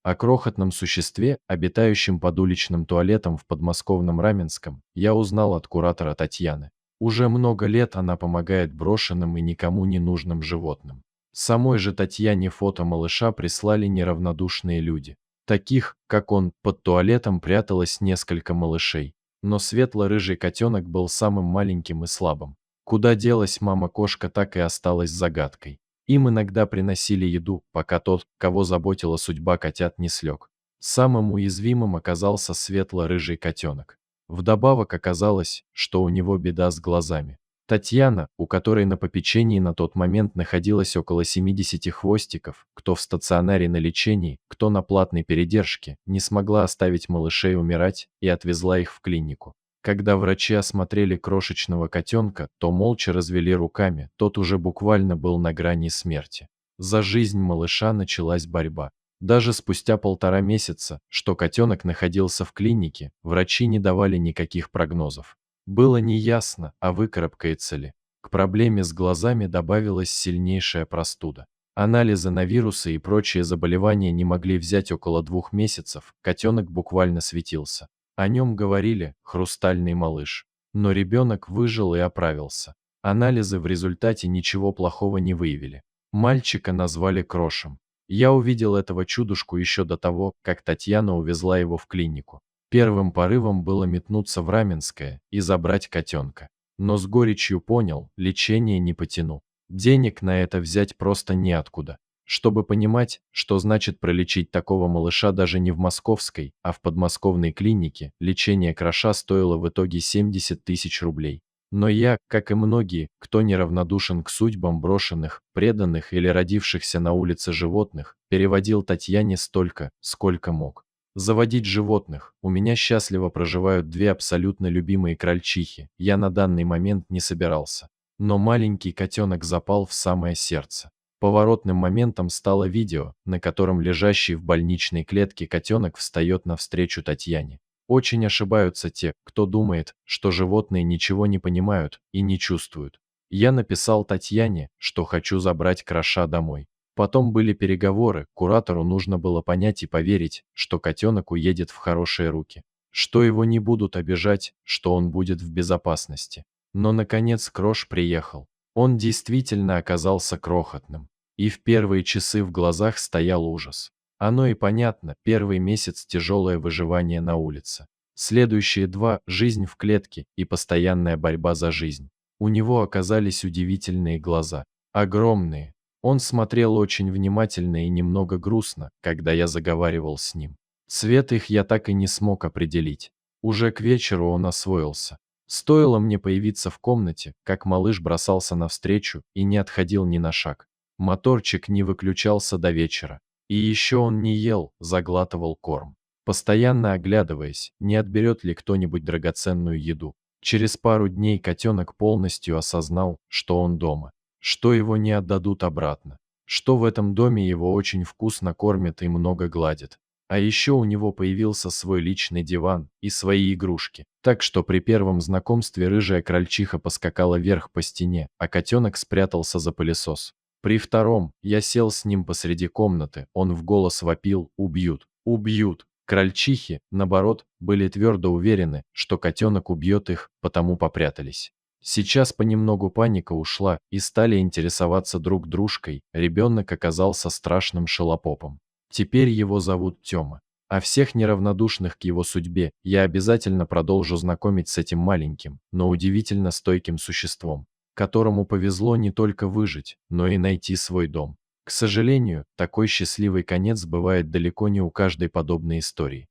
О крохотном существе, обитающем под уличным туалетом в подмосковном Раменском, я узнал от куратора Татьяны. Уже много лет она помогает брошенным и никому не нужным животным. Самой же Татьяне фото малыша прислали неравнодушные люди. Таких, как он, под туалетом пряталось несколько малышей. Но светло-рыжий котенок был самым маленьким и слабым. Куда делась мама-кошка, так и осталась загадкой. Им иногда приносили еду, пока тот, кого заботила судьба котят, не слег. Самым уязвимым оказался светло-рыжий котенок. Вдобавок оказалось, что у него беда с глазами. Татьяна, у которой на попечении на тот момент находилось около 70 хвостиков, кто в стационаре на лечении, кто на платной передержке, не смогла оставить малышей умирать и отвезла их в клинику. Когда врачи осмотрели крошечного котенка, то молча развели руками, тот уже буквально был на грани смерти. За жизнь малыша началась борьба. Даже спустя 1,5 месяца, что котенок находился в клинике, врачи не давали никаких прогнозов. Было неясно, а выкарабкается ли. К проблеме с глазами добавилась сильнейшая простуда. Анализы на вирусы и прочие заболевания не могли взять около 2 месяцев, котенок буквально светился. О нем говорили «хрустальный малыш». Но ребенок выжил и оправился. Анализы в результате ничего плохого не выявили. Мальчика назвали Крошем. Я увидел этого чудушку еще до того, как Татьяна увезла его в клинику. Первым порывом было метнуться в Раменское и забрать котенка. Но с горечью понял, лечение не потяну. Денег на это взять просто неоткуда. Чтобы понимать, что значит пролечить такого малыша даже не в московской, а в подмосковной клинике, лечение Кроша стоило в итоге 70 тысяч рублей. Но я, как и многие, кто неравнодушен к судьбам брошенных, преданных или родившихся на улице животных, переводил Татьяне столько, сколько мог. Заводить животных, у меня счастливо проживают 2 абсолютно любимые крольчихи, я на данный момент не собирался. Но маленький котенок запал в самое сердце. Поворотным моментом стало видео, на котором лежащий в больничной клетке котенок встает навстречу Татьяне. Очень ошибаются те, кто думает, что животные ничего не понимают и не чувствуют. Я написал Татьяне, что хочу забрать Кроша домой. Потом были переговоры, куратору нужно было понять и поверить, что котенок уедет в хорошие руки, что его не будут обижать, что он будет в безопасности. Но наконец Крош приехал. Он действительно оказался крохотным. И в первые часы в глазах стоял ужас. Оно и понятно, первый месяц тяжелое выживание на улице. Следующие 2 – жизнь в клетке и постоянная борьба за жизнь. У него оказались удивительные глаза. Огромные. Он смотрел очень внимательно и немного грустно, когда я заговаривал с ним. Цвет их я так и не смог определить. Уже к вечеру он освоился. Стоило мне появиться в комнате, как малыш бросался навстречу и не отходил ни на шаг. Моторчик не выключался до вечера. И еще он не ел, заглатывал корм, постоянно оглядываясь, не отберет ли кто-нибудь драгоценную еду. Через пару дней котенок полностью осознал, что он дома, что его не отдадут обратно, что в этом доме его очень вкусно кормят и много гладят. А еще у него появился свой личный диван и свои игрушки, так что при первом знакомстве рыжая крольчиха поскакала вверх по стене, а котенок спрятался за пылесос. При втором я сел с ним посреди комнаты, он в голос вопил «убьют, убьют». Крольчихи, наоборот, были твердо уверены, что котенок убьет их, потому попрятались. Сейчас понемногу паника ушла и стали интересоваться друг дружкой, ребенок оказался страшным шалопопом. Теперь его зовут Тёма. А всех неравнодушных к его судьбе я обязательно продолжу знакомить с этим маленьким, но удивительно стойким существом, которому повезло не только выжить, но и найти свой дом. К сожалению, такой счастливый конец бывает далеко не у каждой подобной истории.